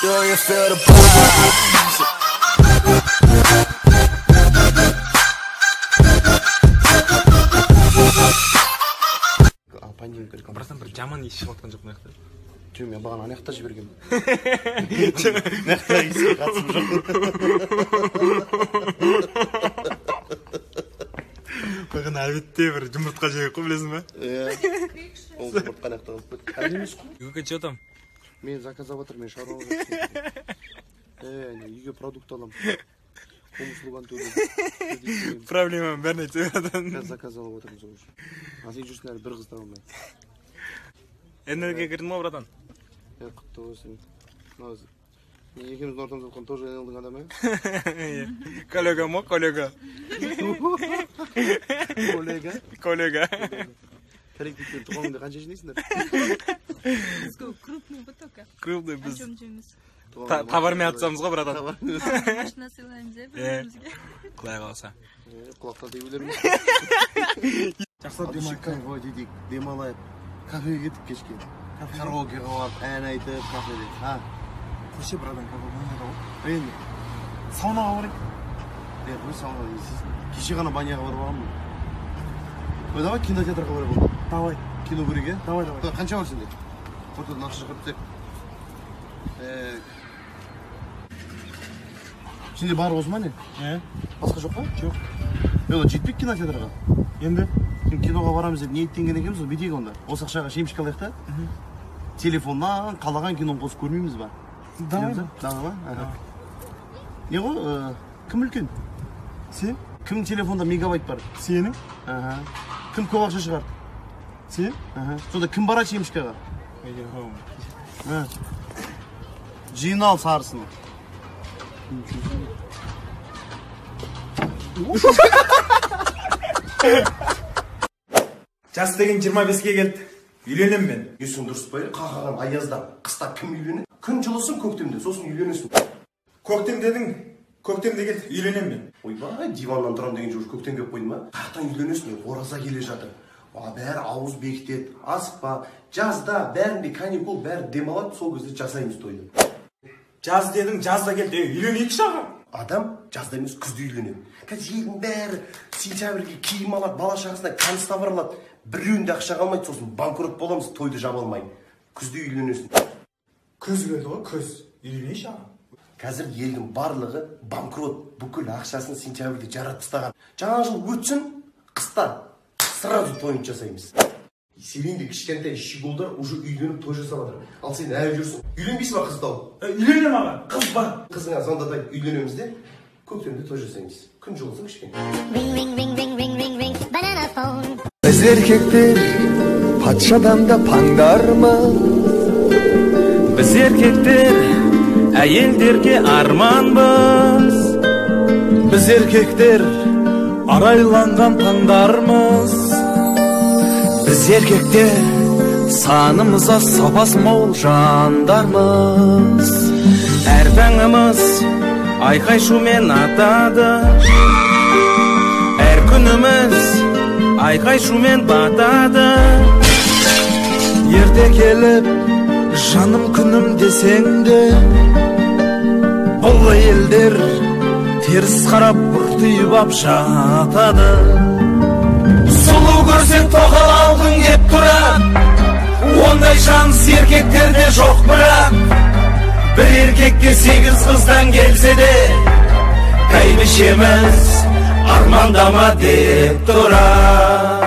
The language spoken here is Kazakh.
Do you feel the vibes? Апанин керек. Барсам бір жаман ес шығып жатқан жоқ мына жақта. Жоқ, мен бағана ана жақта жібергенмін. Мына жақта иске қатысым жоқ. Бағана әбетте бір жұмыртқа жеген қой, білесің ба? Иә. Ол жұмыртқа ана жақта қалып кетті. Әлі емес қой. Үйге че там? Мен заказап жатырмын, мен шаруа жасаймын. Үйге продукт аламын. Қомысылған төлеймін. Проблемам бәрін айтып жатырмын. Қазір заказ алып отырмын сол үшін. Сен жүрсің әлі бір қыз таба алмай. НЛ-ге кірдің ма, братан? Құтты болсын. Екеуміздің ортамызда отқан тоже НЛ-дің адамы? Коллега ма, коллега? Коллега. Тарихтен туғаныңда қанша жинайсыңдар? Крупный бы только. Крупный біз. О чем жеміз? Товармен атсамыз ғой, братан. Машина сыйлаймыз, бір-бірімізге. Құлай қалса. Құлақтан тебелерміз. Жақсылап демалайық. Демалайық. Кафеге кетіп кешке. Караоке қалап, ән айтып, кафеде. Көше, братан, кафеге ойнады ғой. Енді. Саунаға барайық. Қой саунаға дейсіз. Кеше ғана баняға барып алғанмын. Давай кинотеатрға барып алып. Давай. Кино көрейік, е? Давай. Қанша бар сенде? Ортадан ақша шығып тек. Сенде бар осы ма не? Басқа жоқ па? Жоқ. Ол жетпек кинотеатрға. Енді? Киноға барамыз деп ниеттенген екенбіз, ол бүйтейік онда. Осы ақшаға шемшік алайық та. Телефоннан қалаған киноны қосып көрмейміз ба? Давай. Давай ма? Не ғой, кім үлкен? Сен? Кім телефонда мегабайт бар? Сенің? Кім көп ақша шығарды? Сен? Сонда кім барады шемшікаға? Жинал сарысын. Жас деген 25-ге келді. Үйленем мен. Есің дұрыс па? Қақаған аязда, қыста кім үйленеді? Күн жылысын көктемде, сосын үйленесің. Көктем дедің, көктемде келді. Үйленем мен. Ойбай, диваннан тұрам деген жоқ, көктем келіп қойды ма? Қақтан үйленесің, ораза келе жатыр. Бәрі ауыз бекітеді, асықпа. Жазда бәрінде каникул, бәрі демалады, сол кезде жасаймыз тойды. Жаз дедің, жазда келді. Үйленейік шаға. Адам жазда емес күзде үйленеді. Қазір елдің бәрі сентябрьге киім алады, бала шағасына канцтовар алады. Біреуінде ақша қалмайды, сосын банкрот боламыз, тойды жаба алмай. Күзде үйленесің. Күз келді ғой, күз. Үйленейік шаға. Қазір елдің барлығы банкрот, бүкіл ақшасын сентябрьде жаратып тастаған. Жаңа жыл өтсін, қыста сразу тойын жасаймыз. Сененде кішкентай щегулдар уже үйленіп той жасап жатыр. Ал сен әлі жүрсің. Үйленбейсің ба қызды алып? Үйленем аға. Қыз бар. Қызыңа звондатай үйленеміз де, көктемде той жасаймыз. Күн жылысын кішкене. Biz erkekler patşadan da pandarmız. Biz erkekler әйелдерге арманбыз. Biz erkekler Арайланған таңдармыз. Biz erkekler sanımıza sabas mol jandarmız. Әр таңымыз айқай шумен атады. Әр күніміз айқай шумен батады. Ерте келіп жаным күнім десең де, бұл елдер теріс қарап бұртиып ап жатады. Сұлу көрсең тоқал алғың кеп тұрады. Ондай шанс еркектерде жоқ бірақ. Бір еркекке 8 қыздан келсе де, бәйбішеміз армандама деп тұрады.